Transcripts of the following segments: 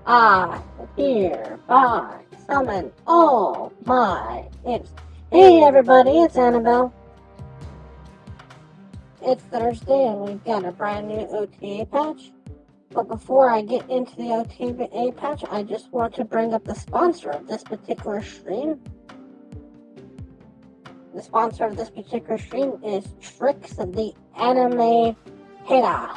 I hereby summon all my imps. Hey everybody, it's Annabelle. It's Thursday and we've got a brand new OTA patch. But before I get into the OTA patch, I just want to bring up the sponsor of this particular stream. The sponsor of this particular stream is Trix, the anime hater.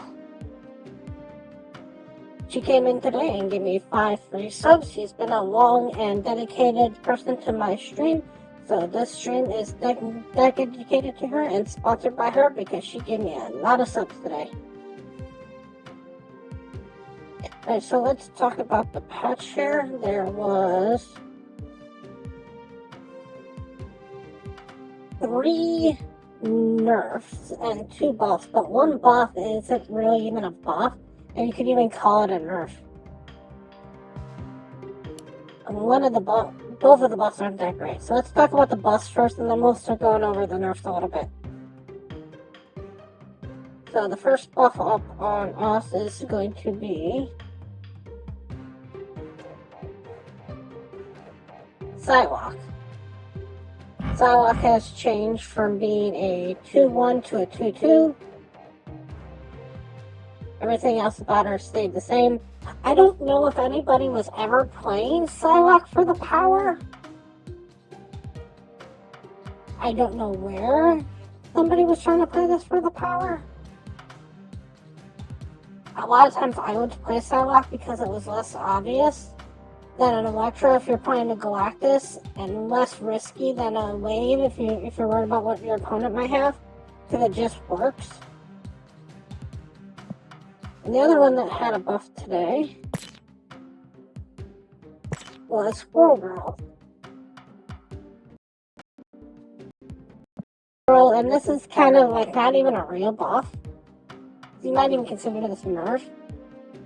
She came in today and gave me 5 free subs. She's been a long and dedicated person to my stream. So this stream is dedicated to her and sponsored by her because she gave me a lot of subs today. Alright, so let's talk about the patch here. There was 3 nerfs and 2 buffs, but one buff isn't really even a buff, and you could even call it a nerf. And both of the buffs aren't that great. So let's talk about the buffs first, and then we'll start going over the nerfs a little bit. So the first buff up on us is going to be Psylocke. Psylocke has changed from being a 2-1 to a 2-2. Everything else about her stayed the same. I don't know if anybody was ever playing Psylocke for the power. I don't know where somebody was trying to play this for the power. A lot of times I would play Psylocke because it was less obvious than an Electro if you're playing a Galactus, and less risky than a Wave if you're worried about what your opponent might have, because it just works. And the other one that had a buff today was Squirrel Girl. And this is kind of like not even a real buff. You might even consider this a nerf.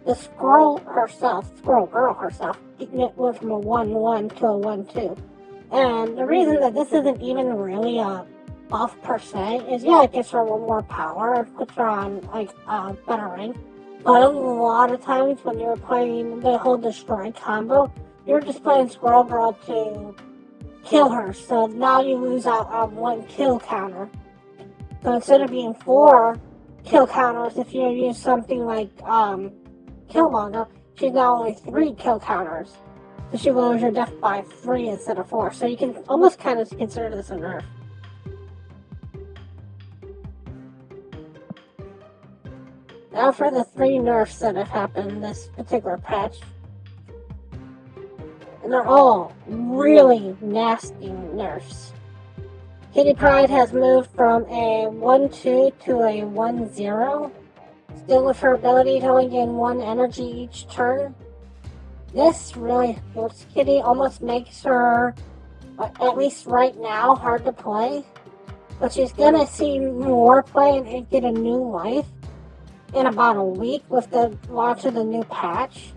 The Squirrel Girl herself, it went from a 1-1 to a 1-2. And the reason that this isn't even really a buff per se is, yeah, it gives her a little more power. It puts her on, like, a better rank. But a lot of times when you're playing the whole destroy combo, you're just playing Squirrel Girl to kill her. So now you lose out on 1 kill counter. So instead of being 4 kill counters, if you use something like Killmonger, she's now only 3 kill counters. So she lowers your death by 3 instead of 4. So you can almost kind of consider this a nerf. Now for the 3 nerfs that have happened in this particular patch. And they're all really nasty nerfs. Kitty Pryde has moved from a 1-2 to a 1-0. Still with her ability to only gain 1 energy each turn. This really hurts Kitty, almost makes her, at least right now, hard to play. But she's gonna see more play and get a new life in about a week with the launch of the new patch.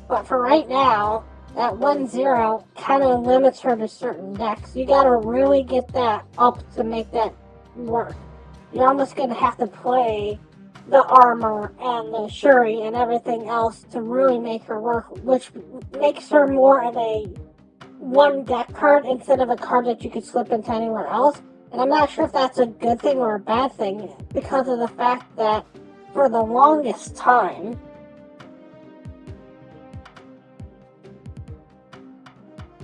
But for right now, that 1-0 kind of limits her to certain decks. You gotta really get that up to make that work. You're almost gonna have to play the armor and the Shuri and everything else to really make her work, which makes her more of a 1 deck card instead of a card that you could slip into anywhere else. And I'm not sure if that's a good thing or a bad thing, because of the fact that for the longest time,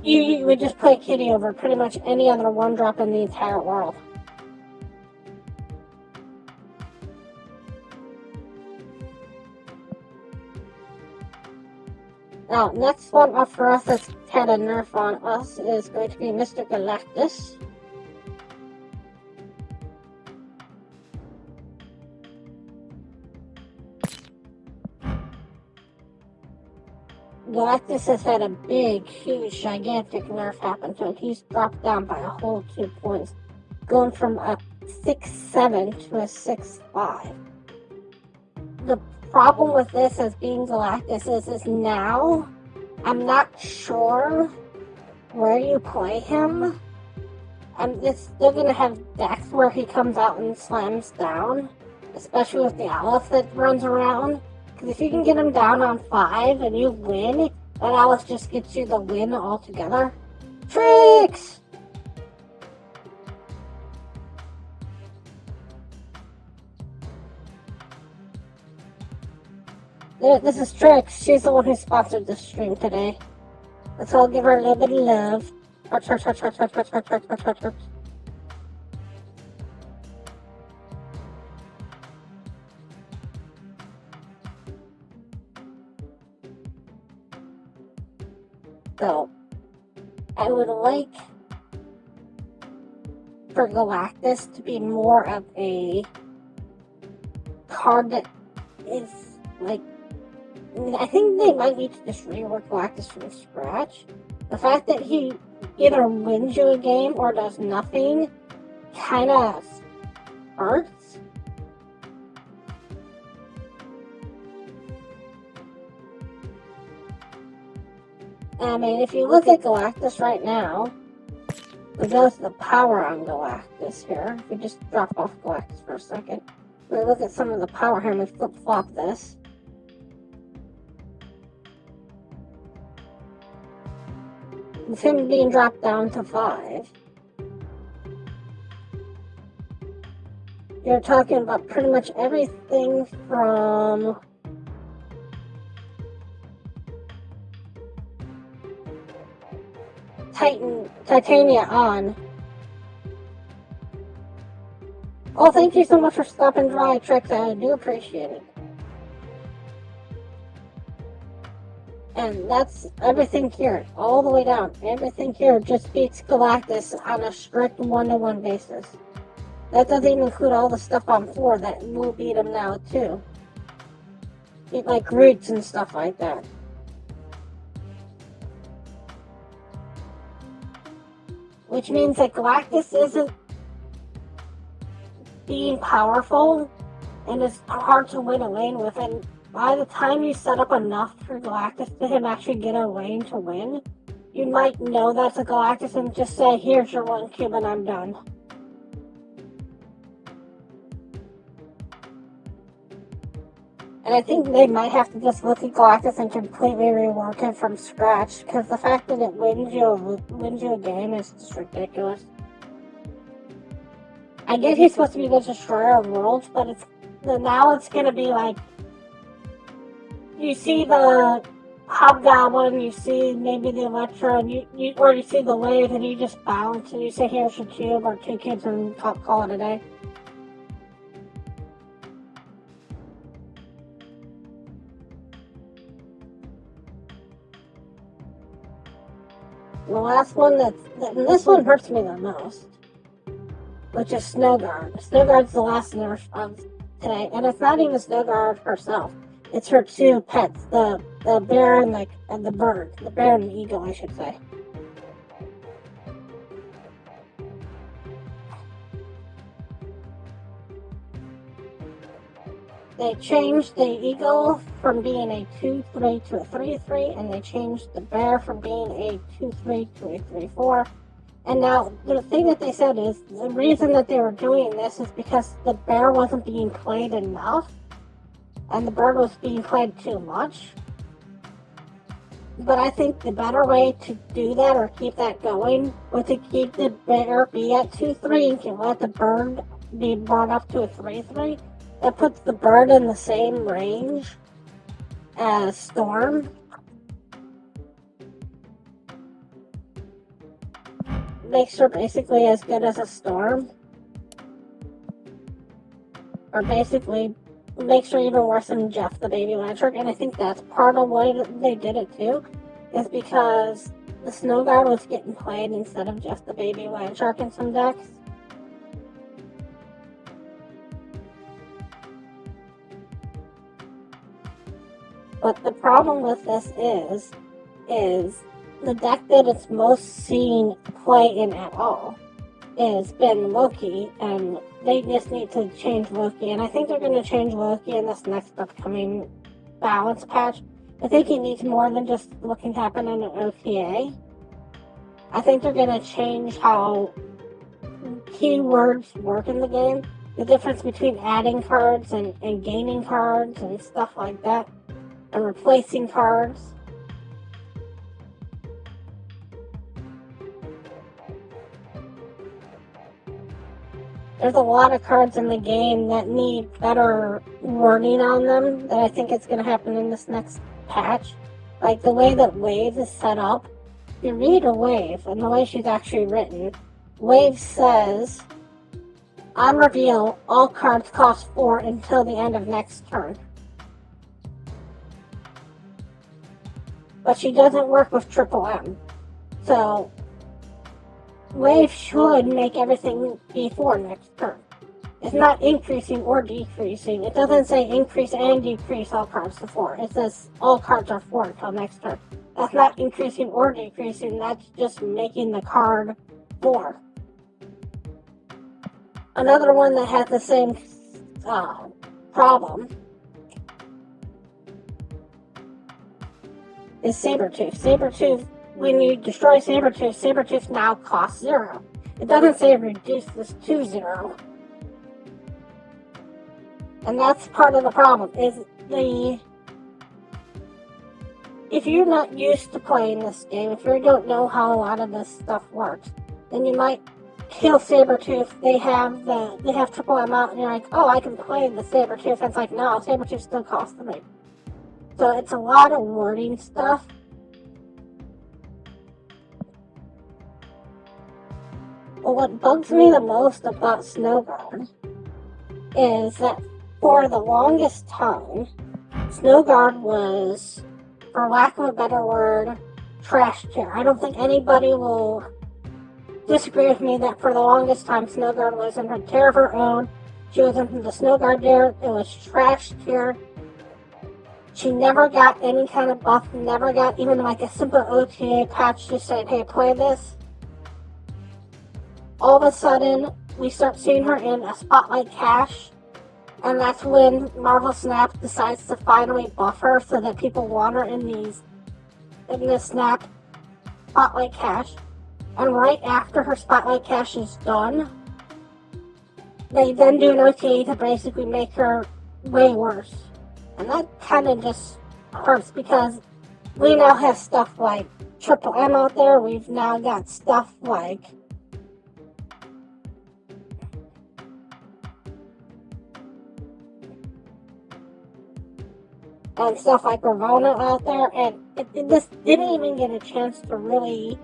you would just play Kitty over pretty much any other 1-drop in the entire world. Now, next one up for us that's had a nerf on us is going to be Mr. Galactus. Galactus has had a big, huge, gigantic nerf happen to him. He's dropped down by a whole 2 points, going from a 6-7 to a 6-5. The problem with this as being Galactus is now, I'm not sure where you play him. It's still going to have decks where he comes out and slams down, especially with the Aleph that runs around. Because if you can get him down on 5 and you win, that always just gets you the win altogether. Tricks! This is Trix. She's the one who sponsored this stream today. Let's all give her a little bit of love. Hearts, hearts, hearts, hearts, hearts, hearts, hearts, hearts, hearts, hearts, hearts. So, I would like for Galactus to be more of a card that is like, I think they might need to just rework Galactus from scratch. The fact that he either wins you a game or does nothing kind of hurts. I mean, if you look at Galactus right now, we go to the power on Galactus here. If we just drop off Galactus for a second, we look at some of the power here and we flip-flop this. With him being dropped down to 5. You're talking about pretty much everything from Titania on. Oh, thank you so much for stopping by, Trix. I do appreciate it. And that's everything here, all the way down. Everything here just beats Galactus on a strict 1-to-1 basis. That doesn't even include all the stuff on 4 that will beat him now, too. Like roots and stuff like that. Which means that Galactus isn't being powerful, and it's hard to win a lane with. And by the time you set up enough for Galactus to him actually get a lane to win, you might know that's a Galactus and just say, here's your 1 cube and I'm done. And I think they might have to just look at Galactus and completely rework it from scratch, because the fact that it wins you a game is just ridiculous. I get he's supposed to be the destroyer of worlds, but now it's gonna be like, you see the Hobgoblin, you see maybe the Electro, and or you see the wave, and you just bounce and you say, here's your cube or 2 cubes, and call it a day. The last one this one hurts me the most, which is Snowguard. Snowguard's the last nerf of today, and it's not even Snowguard herself. It's her 2 pets, the bear and the bird. The bear and the eagle, I should say. They changed the eagle from being a 2-3 to a 3-3, and they changed the bear from being a 2-3 to a 3-4. And now, the thing that they said is, the reason that they were doing this is because the bear wasn't being played enough, and the bird was being played too much. But I think the better way to do that, or keep that going, was to keep the bear be at 2-3 and let the bird be brought up to a 3-3. That puts the bird in the same range as Storm. Makes her basically as good as a Storm. Or basically makes her even worse than Jeff the Baby Landshark. And I think that's part of why they did it too. Is because the Snowguard was getting played instead of Jeff the Baby Landshark in some decks. But the problem with this is the deck that it's most seen play in at all has been Loki, and they just need to change Loki. And I think they're going to change Loki in this next upcoming balance patch. I think he needs more than just looking to happen in an OTA. I think they're going to change how keywords work in the game. the difference between adding cards and gaining cards and stuff like that, and replacing cards. There's a lot of cards in the game that need better wording on them that I think it's going to happen in this next patch. Like the way that Wave is set up. If you read a Wave, and the way she's actually written, Wave says, on reveal, all cards cost 4 until the end of next turn. But she doesn't work with Triple M. So, Wave should make everything be 4 next turn. It's not increasing or decreasing. It doesn't say increase and decrease all cards to 4. It says all cards are 4 until next turn. That's not increasing or decreasing. That's just making the card 4. Another one that has the same problem is Sabretooth. Sabretooth, when you destroy Sabretooth, Sabretooth now costs 0. It doesn't say reduce this to 0. And that's part of the problem, is if you're not used to playing this game, if you don't know how a lot of this stuff works, then you might kill Sabretooth. They have Triple M out, and you're like, oh, I can play the Sabretooth. And it's like, no, Sabretooth still costs me. So it's a lot of wording stuff. But what bugs me the most about Snowguard is that for the longest time, Snowguard was, for lack of a better word, trash tier. I don't think anybody will disagree with me that for the longest time, Snowguard was in her tier of her own. She was in the Snowguard tier. It was trash tier. She never got any kind of buff, never got even like a simple OTA patch just saying, hey, play this. All of a sudden, we start seeing her in a Spotlight Cache, and that's when Marvel Snap decides to finally buff her so that people want her in this Snap Spotlight Cache. And right after her Spotlight Cache is done, they then do an OTA to basically make her way worse. And that kind of just hurts because we now have stuff like Triple M out there. We've now got stuff like Ravonna out there, and it just didn't even get a chance to really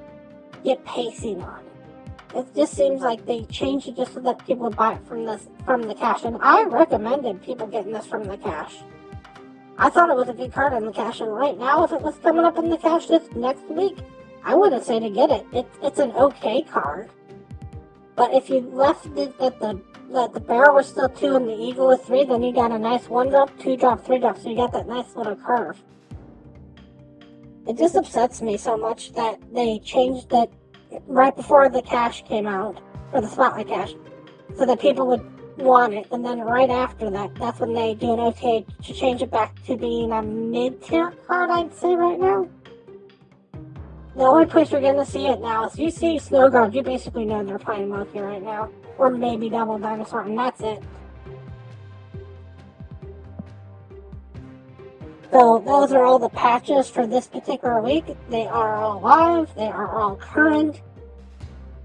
get pacing on it. It just seems like they changed it just so that people buy it from the cache, and I recommended people getting this from the cache. I thought it was a good card in the cache, and right now, if it was coming up in the cache this next week, I wouldn't say to get it. It's an okay card, but if you left it that the bear was still 2 and the eagle was 3, then you got a nice 1-drop, 2-drop, 3-drop, so you got that nice little curve. It just upsets me so much that they changed it right before the cache came out, or the Spotlight Cache, so that people would want it, and then right after that, that's when they do an OTA to change it back to being a mid-tier card, I'd say right now. The only place you're going to see it now is if you see Snowguard, you basically know they're playing Loki right now, or maybe Double Dinosaur, and that's it. So those are all the patches for this particular week. They are all live. They are all current.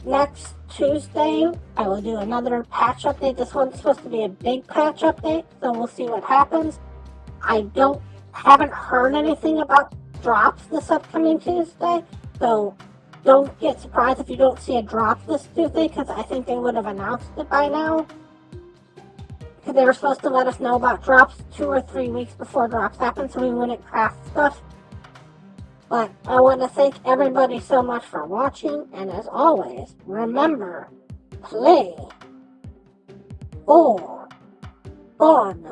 Next Tuesday, I will do another patch update. This one's supposed to be a big patch update, so we'll see what happens. I haven't heard anything about drops this upcoming Tuesday, so don't get surprised if you don't see a drop this Tuesday, because I think they would have announced it by now. Because they were supposed to let us know about drops 2 or 3 weeks before drops happen, so we wouldn't craft stuff. But I want to thank everybody so much for watching, and as always, remember, play for fun.